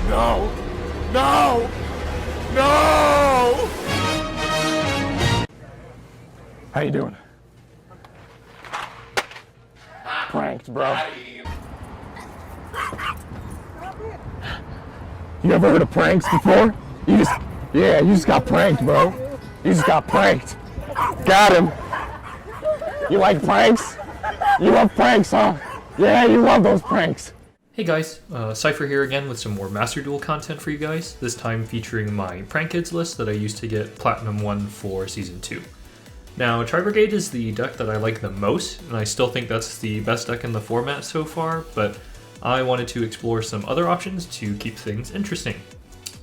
No! No! No! How you doing? Pranked, bro. You ever heard of pranks before? You just got pranked, bro. You just got pranked. Got him. You like pranks? You love pranks, huh? Yeah, you love those pranks. Hey guys, Cypher here again with some more Master Duel content for you guys, this time featuring my Prank Kids list that I used to get Platinum 1 for Season 2. Now, Tri-Brigade is the deck that I like the most, and I still think that's the best deck in the format so far, but I wanted to explore some other options to keep things interesting.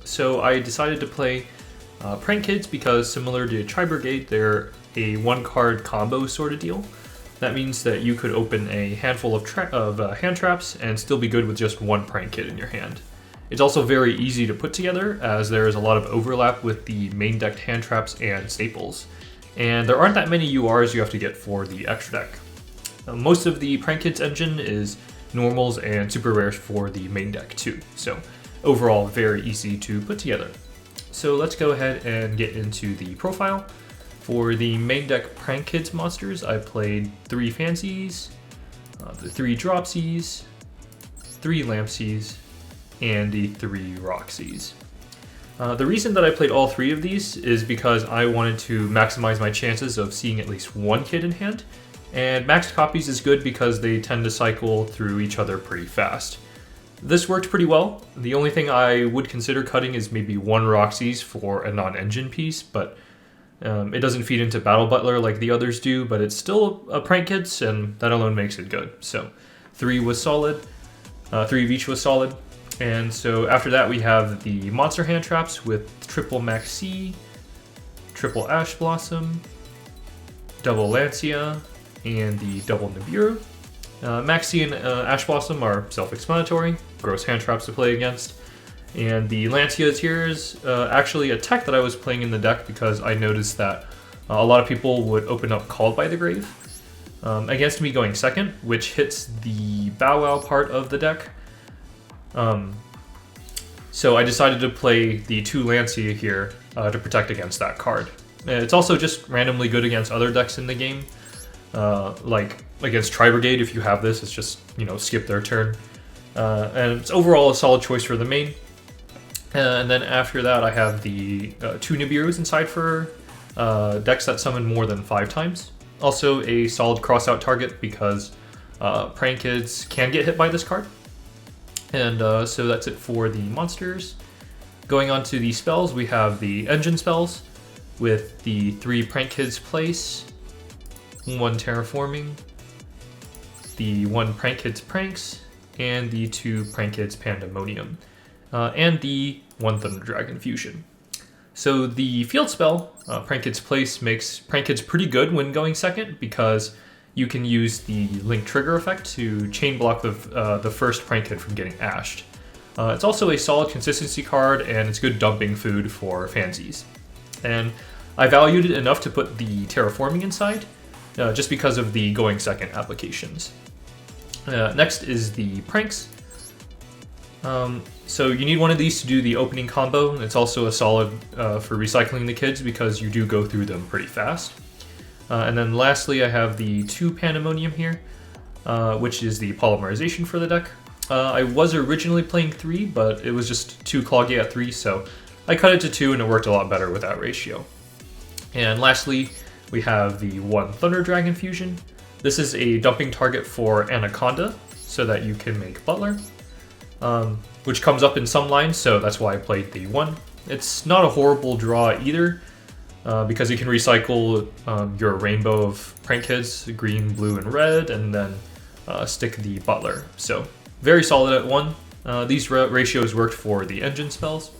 So I decided to play Prank Kids because, similar to Tri-Brigade, they're a one-card combo sort of deal. That means that you could open a handful of hand traps and still be good with just one Prank Kid in your hand. It's also very easy to put together, as there is a lot of overlap with the main decked hand traps and staples. And there aren't that many URs you have to get for the extra deck. Most of the Prank Kids engine is normals and super rares for the main deck too, so overall very easy to put together. So let's go ahead and get into the profile. For the main deck Prank Kids monsters, I played 3 Fancies, the 3 Dropsies, 3 Lampsies, and the 3 Roxies. The reason that I played all 3 of these is because I wanted to maximize my chances of seeing at least one kid in hand, and maxed copies is good because they tend to cycle through each other pretty fast. This worked pretty well. The only thing I would consider cutting is maybe 1 Roxy's for a non-engine piece, but it doesn't feed into Battle Butler like the others do, but it's still a Prank Kids, and that alone makes it good. So 3 was solid, 3 of each was solid. And so after that we have the monster hand traps with triple Maxi, triple Ash Blossom, double Lancia, and the double Nibiru. Maxi and Ash Blossom are self-explanatory, gross hand traps to play against. And the Lancias here is actually a tech that I was playing in the deck because I noticed that a lot of people would open up Called by the Grave against me going second, which hits the Bow Wow part of the deck. So I decided to play the 2 Lancia here to protect against that card. It's also just randomly good against other decks in the game. Like against Tri-Brigade, if you have this, it's just, skip their turn. And it's overall a solid choice for the main. And then after that, I have the 2 Nibirus inside for decks that summon more than 5 times. Also a solid cross-out target because Prank Kids can get hit by this card. And so that's it for the monsters. Going on to the spells, we have the engine spells with the 3 Prank Kids Place, 1 Terraforming, the 1 Prank Kids Pranks, and the 2 Prank Kids Pandemonium, and the 1 Thunder Dragon Fusion. So the field spell, Prank Kids Place, makes Prank Kids pretty good when going second because you can use the Link Trigger effect to chain block the first Prank Kid from getting ashed. It's also a solid consistency card, and it's good dumping food for Fancies. And I valued it enough to put the Terraforming inside, just because of the going second applications. Next is the Pranks. So you need one of these to do the opening combo. It's also a solid for recycling the kids because you do go through them pretty fast. And then lastly, I have the 2 Pandemonium here, which is the polymerization for the deck. I was originally playing 3, but it was just too cloggy at 3, so I cut it to 2 and it worked a lot better with that ratio. And lastly, we have the 1 Thunder Dragon Fusion. This is a dumping target for Anaconda, so that you can make Butler, which comes up in some lines, so that's why I played the 1. It's not a horrible draw either, because you can recycle your rainbow of Prank Kids, green, blue, and red, and then stick the Butler. So very solid at 1. These ratios worked for the engine spells.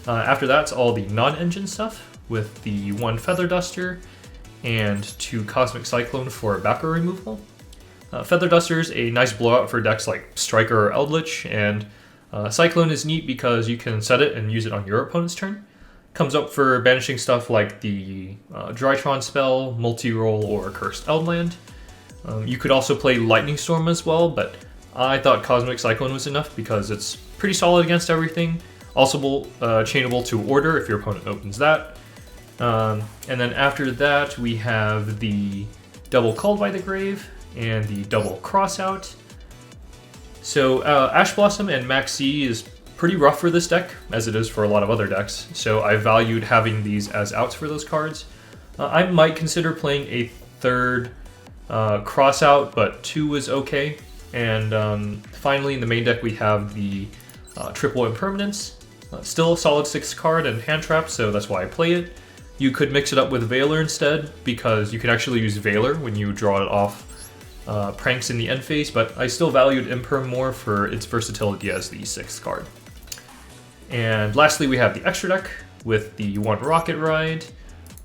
After that's all the non-engine stuff, with the 1 Feather Duster and 2 Cosmic Cyclone for backer removal. Feather Duster is a nice blowout for decks like Striker or Eldritch, and Cyclone is neat because you can set it and use it on your opponent's turn. Comes up for banishing stuff like the Drytron spell, Multi-Roll, or Cursed Eldland. You could also play Lightning Storm as well, but I thought Cosmic Cyclone was enough because it's pretty solid against everything. Also chainable to Order if your opponent opens that. And then after that, we have the double Called by the Grave and the double Crossout. So Ash Blossom and Maxi is pretty rough for this deck, as it is for a lot of other decks. So I valued having these as outs for those cards. I might consider playing a third Crossout, but 2 is okay. And finally, in the main deck, we have the triple Impermanence. Still a solid 6 card and hand trap, so that's why I play it. You could mix it up with Veiler instead, because you can actually use Veiler when you draw it off pranks in the end phase, but I still valued Imperm more for its versatility as the 6th card. And lastly, we have the extra deck with the 1 Rocket Ride,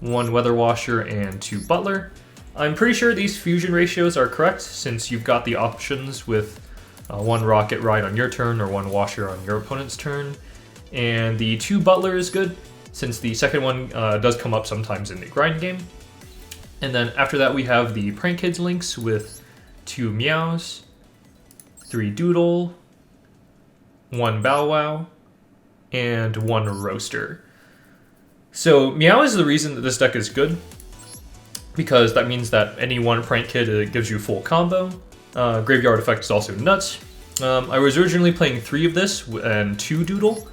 1 Weather Washer, and 2 Butler. I'm pretty sure these fusion ratios are correct, since you've got the options with 1 Rocket Ride on your turn or 1 Washer on your opponent's turn. And the 2 Butler is good, since the second one does come up sometimes in the grind game. And then after that, we have the Prank Kids links with 2 Meows, 3 Doodle, 1 Bow Wow, and 1 Roaster. So Meow is the reason that this deck is good, because that means that any one Prank Kid gives you full combo. Graveyard Effect is also nuts. I was originally playing 3 of this and 2 Doodle,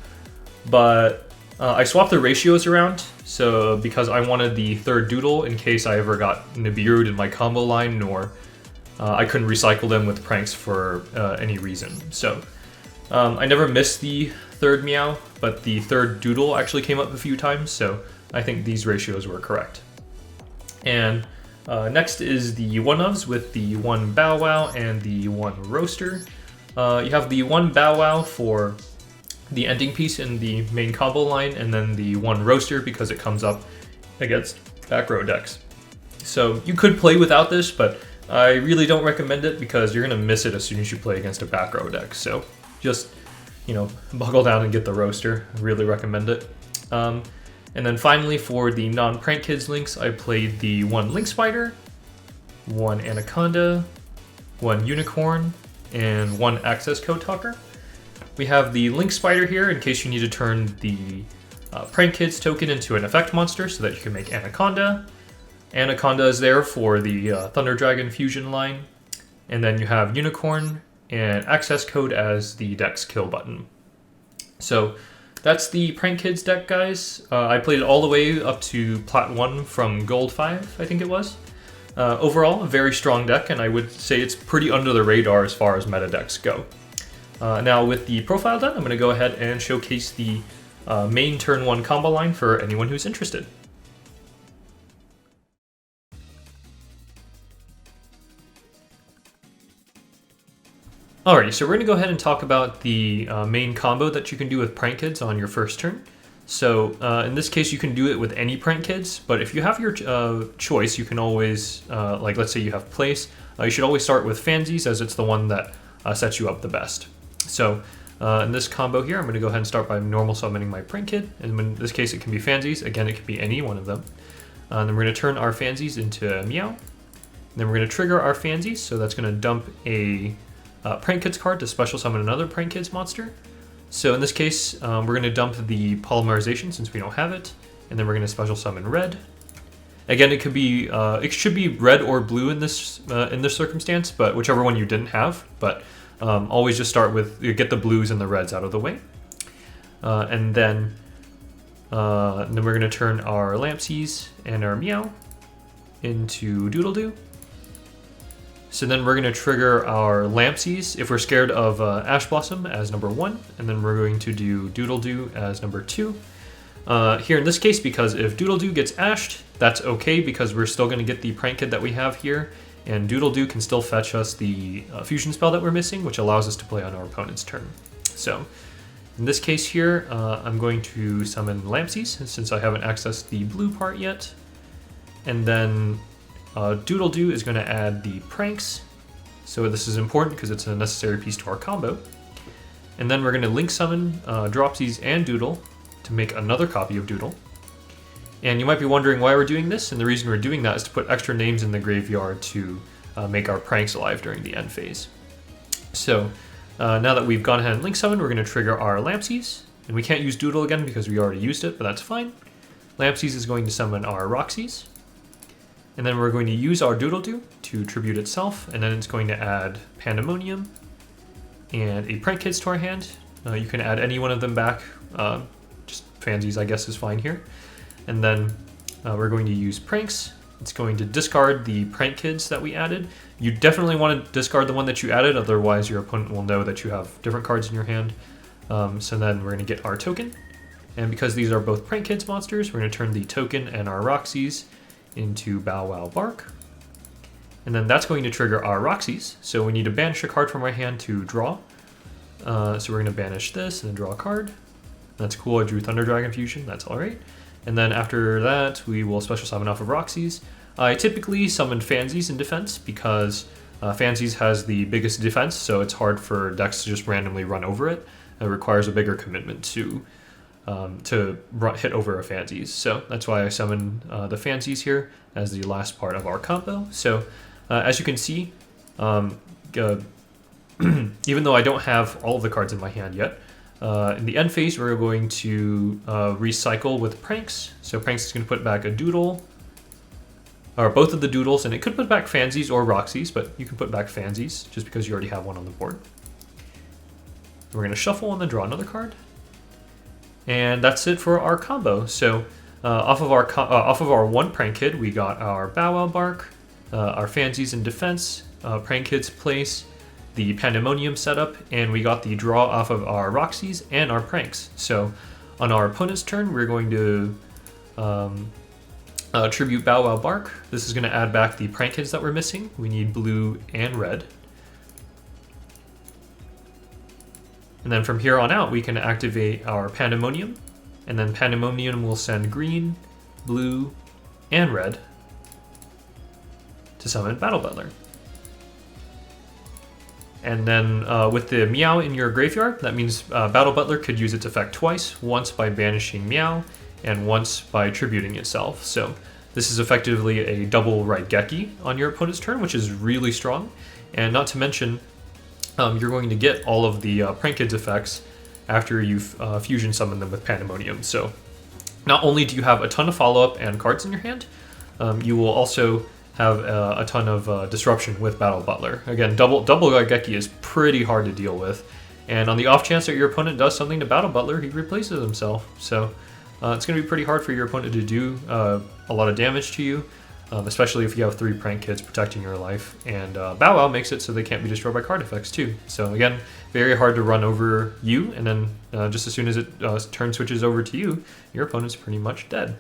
but I swapped the ratios around, so because I wanted the 3rd Doodle in case I ever got Nibiru'd in my combo line, or I couldn't recycle them with pranks for any reason. So I never missed the 3rd Meow, but the 3rd Doodle actually came up a few times, so I think these ratios were correct. And next is the 1-ofs with the 1 Bow Wow and the 1 Roaster. You have the 1 Bow Wow for the ending piece in the main combo line, and then the 1 Roaster because it comes up against back row decks. So you could play without this, but I really don't recommend it because you're going to miss it as soon as you play against a back row deck. So just, buckle down and get the Roaster. I really recommend it. And then finally, for the non-Prank Kids links, I played the 1 Link Spider, 1 Anaconda, 1 Unicorn, and 1 Access Code Talker. We have the Link Spider here in case you need to turn the Prank Kids token into an effect monster so that you can make Anaconda. Anaconda is there for the Thunder Dragon fusion line. And then you have Unicorn and Access Code as the deck's kill button. So that's the Prank Kids deck, guys. I played it all the way up to Plat 1 from Gold 5, I think it was. Overall, a very strong deck, and I would say it's pretty under the radar as far as meta decks go. Now with the profile done, I'm going to go ahead and showcase the main turn 1 combo line for anyone who's interested. Alrighty, so we're going to go ahead and talk about the main combo that you can do with Prank Kids on your first turn. So in this case, you can do it with any Prank Kids, but if you have your choice, you can always, like let's say you have Place, you should always start with Fansies as it's the one that sets you up the best. So in this combo here, I'm going to go ahead and start by normal summoning my Prank Kid, and in this case it can be Fansies. Again, it can be any one of them. And then we're going to turn our Fansies into Meow. And then we're going to trigger our Fansies, so that's going to dump a Prank Kids card to special summon another Prank Kids monster. So in this case, we're going to dump the Polymerization since we don't have it, and then we're going to special summon Red. Again, it could be, it should be red or blue in this circumstance, but whichever one you didn't have. But always just start with get the blues and the reds out of the way, and then we're going to turn our Lampsies and our Meow into Doodle Doo. So then we're going to trigger our Lampsies if we're scared of Ash Blossom as number 1, and then we're going to do Doodle Doo as number 2. Here in this case, because if Doodle Doo gets ashed, that's okay because we're still going to get the Prank Kid that we have here, and Doodle Doo can still fetch us the fusion spell that we're missing, which allows us to play on our opponent's turn. So in this case here, I'm going to summon Lampsies since I haven't accessed the blue part yet, and then Doodle Doo is going to add the pranks, so this is important because it's a necessary piece to our combo. And then we're going to link summon Dropsies and Doodle to make another copy of Doodle. And you might be wondering why we're doing this, and the reason we're doing that is to put extra names in the graveyard to make our pranks alive during the end phase. So now that we've gone ahead and link summon, we're going to trigger our Lampsies. And we can't use Doodle again because we already used it, but that's fine. Lampsies is going to summon our Roxies. And then we're going to use our Doodle-Doo to tribute itself, and then it's going to add Pandemonium and a Prank Kids to our hand. You can add any one of them back, just Fansies I guess is fine here. And then we're going to use Pranks. It's going to discard the Prank Kids that we added. You definitely want to discard the one that you added, otherwise your opponent will know that you have different cards in your hand. So then we're going to get our token. And because these are both Prank Kids monsters, we're going to turn the token and our Roxies into Bow Wow Bark. And then that's going to trigger our Roxies. So we need to banish a card from our hand to draw. So we're going to banish this and then draw a card. That's cool, I drew Thunder Dragon Fusion, that's alright. And then after that, we will special summon off of Roxies. I typically summon Fansies in defense because Fansies has the biggest defense, so it's hard for decks to just randomly run over it. It requires a bigger commitment to hit over a Fansies. So that's why I summon the Fansies here as the last part of our combo. So as you can see, even though I don't have all of the cards in my hand yet, in the end phase we're going to recycle with Pranks. So Pranks is going to put back a Doodle, or both of the Doodles, and it could put back Fansies or Roxies, but you can put back Fansies just because you already have one on the board. We're going to shuffle and then draw another card. And that's it for our combo. So off of our one Prank Kid, we got our Bow Wow Bark, our Fansies in defense, Prank Kid's place, the Pandemonium setup, and we got the draw off of our Roxies and our Pranks. So on our opponent's turn, we're going to tribute Bow Wow Bark. This is going to add back the Prank Kids that we're missing. We need blue and red. And then from here on out, we can activate our Pandemonium, and then Pandemonium will send green, blue, and red to summon Battle Butler. And then with the Meow in your graveyard, that means Battle Butler could use its effect twice, once by banishing Meow, and once by tributing itself. So this is effectively a double Raigeki on your opponent's turn, which is really strong. And not to mention, you're going to get all of the Prank Kids effects after you've fusion summoned them with Pandemonium. So not only do you have a ton of follow-up and cards in your hand, you will also have a ton of disruption with Battle Butler. Again, double Raigeki is pretty hard to deal with. And on the off chance that your opponent does something to Battle Butler, he replaces himself. So it's going to be pretty hard for your opponent to do a lot of damage to you. Especially if you have 3 Prank Kids protecting your life. And Bow Wow makes it so they can't be destroyed by card effects too. So again, very hard to run over you, and then just as soon as it turn switches over to you, your opponent's pretty much dead.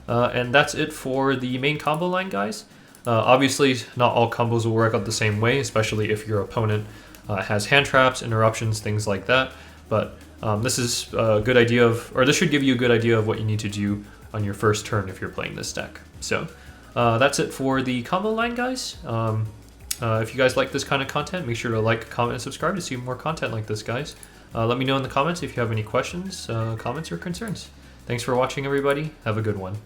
And that's it for the main combo line, guys. Obviously, not all combos will work out the same way, especially if your opponent has hand traps, interruptions, things like that. But this is a good idea this should give you a good idea of what you need to do on your first turn if you're playing this deck. So that's it for the combo line, guys. If you guys like this kind of content, make sure to like, comment, and subscribe to see more content like this, guys. Let me know in the comments if you have any questions, comments, or concerns. Thanks for watching, everybody. Have a good one.